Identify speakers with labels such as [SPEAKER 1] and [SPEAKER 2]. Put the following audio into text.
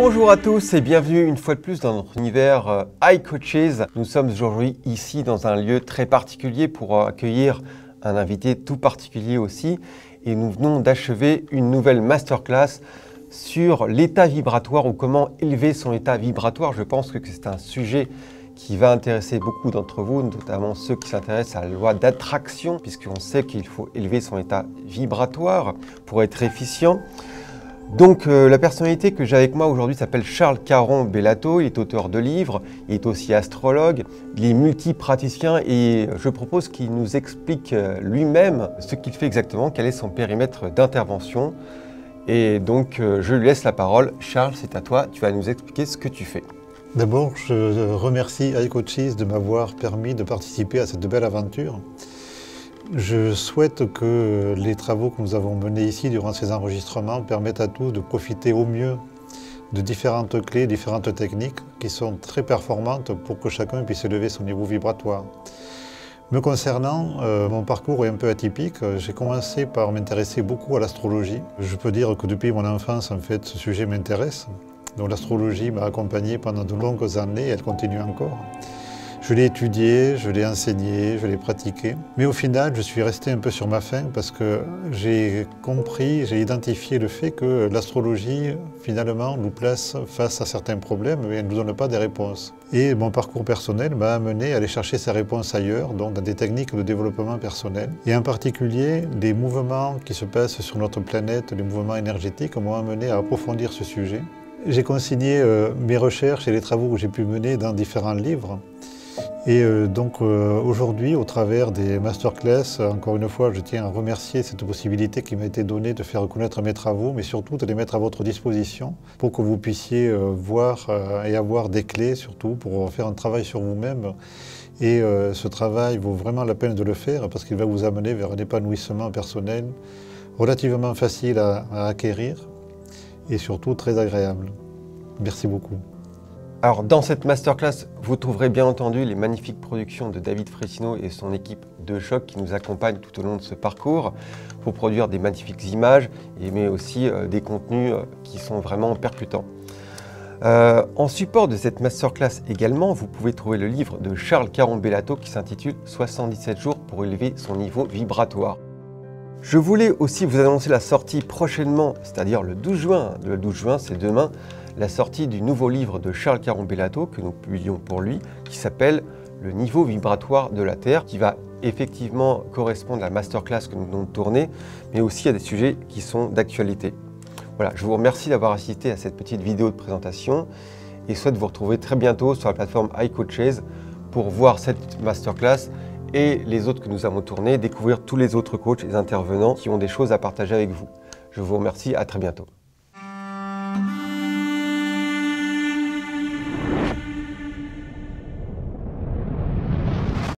[SPEAKER 1] Bonjour à tous et bienvenue une fois de plus dans notre univers iCoaches. Nous sommes aujourd'hui ici dans un lieu très particulier pour accueillir un invité tout particulier aussi. Et nous venons d'achever une nouvelle masterclass sur l'état vibratoire ou comment élever son état vibratoire. Je pense que c'est un sujet qui va intéresser beaucoup d'entre vous, notamment ceux qui s'intéressent à la loi d'attraction, puisqu'on sait qu'il faut élever son état vibratoire pour être efficient. Donc la personnalité que j'ai avec moi aujourd'hui s'appelle Charles Caron-Bellato, il est auteur de livres, il est aussi astrologue, il est multipraticien et je propose qu'il nous explique lui-même ce qu'il fait exactement, quel est son périmètre d'intervention. Et donc je lui laisse la parole. Charles, c'est à toi, tu vas nous expliquer ce que tu fais.
[SPEAKER 2] D'abord, je remercie iCoaches de m'avoir permis de participer à cette belle aventure. Je souhaite que les travaux que nous avons menés ici durant ces enregistrements permettent à tous de profiter au mieux de différentes clés, différentes techniques qui sont très performantes pour que chacun puisse élever son niveau vibratoire. Me concernant, mon parcours est un peu atypique. J'ai commencé par m'intéresser beaucoup à l'astrologie. Je peux dire que depuis mon enfance, en fait, ce sujet m'intéresse. Donc l'astrologie m'a accompagné pendant de longues années et elle continue encore. Je l'ai étudié, je l'ai enseigné, je l'ai pratiqué. Mais au final, je suis resté un peu sur ma faim parce que j'ai compris, j'ai identifié le fait que l'astrologie, finalement, nous place face à certains problèmes mais elle ne nous donne pas des réponses. Et mon parcours personnel m'a amené à aller chercher ces réponses ailleurs, donc dans des techniques de développement personnel. Et en particulier, les mouvements qui se passent sur notre planète, les mouvements énergétiques, m'ont amené à approfondir ce sujet. J'ai consigné mes recherches et les travaux que j'ai pu mener dans différents livres. Et donc aujourd'hui, au travers des masterclass, encore une fois, je tiens à remercier cette possibilité qui m'a été donnée de faire connaître mes travaux, mais surtout de les mettre à votre disposition pour que vous puissiez voir et avoir des clés, surtout pour faire un travail sur vous-même. Et ce travail vaut vraiment la peine de le faire parce qu'il va vous amener vers un épanouissement personnel relativement facile à acquérir et surtout très agréable. Merci beaucoup.
[SPEAKER 1] Alors dans cette masterclass, vous trouverez bien entendu les magnifiques productions de David Fressino et son équipe de choc qui nous accompagnent tout au long de ce parcours pour produire des magnifiques images mais aussi des contenus qui sont vraiment percutants. En support de cette masterclass également, vous pouvez trouver le livre de Charles Caron-Bellato qui s'intitule « 77 jours pour élever son niveau vibratoire ». Je voulais aussi vous annoncer la sortie prochainement, c'est-à-dire le 12 juin. Le 12 juin, c'est demain, la sortie du nouveau livre de Charles Caron-Bellato que nous publions pour lui, qui s'appelle « Le niveau vibratoire de la Terre », qui va effectivement correspondre à la masterclass que nous venons de tourner, mais aussi à des sujets qui sont d'actualité. Voilà, je vous remercie d'avoir assisté à cette petite vidéo de présentation et souhaite vous retrouver très bientôt sur la plateforme iCoaches pour voir cette masterclass et les autres que nous avons tournées, découvrir tous les autres coachs et intervenants qui ont des choses à partager avec vous. Je vous remercie, à très bientôt.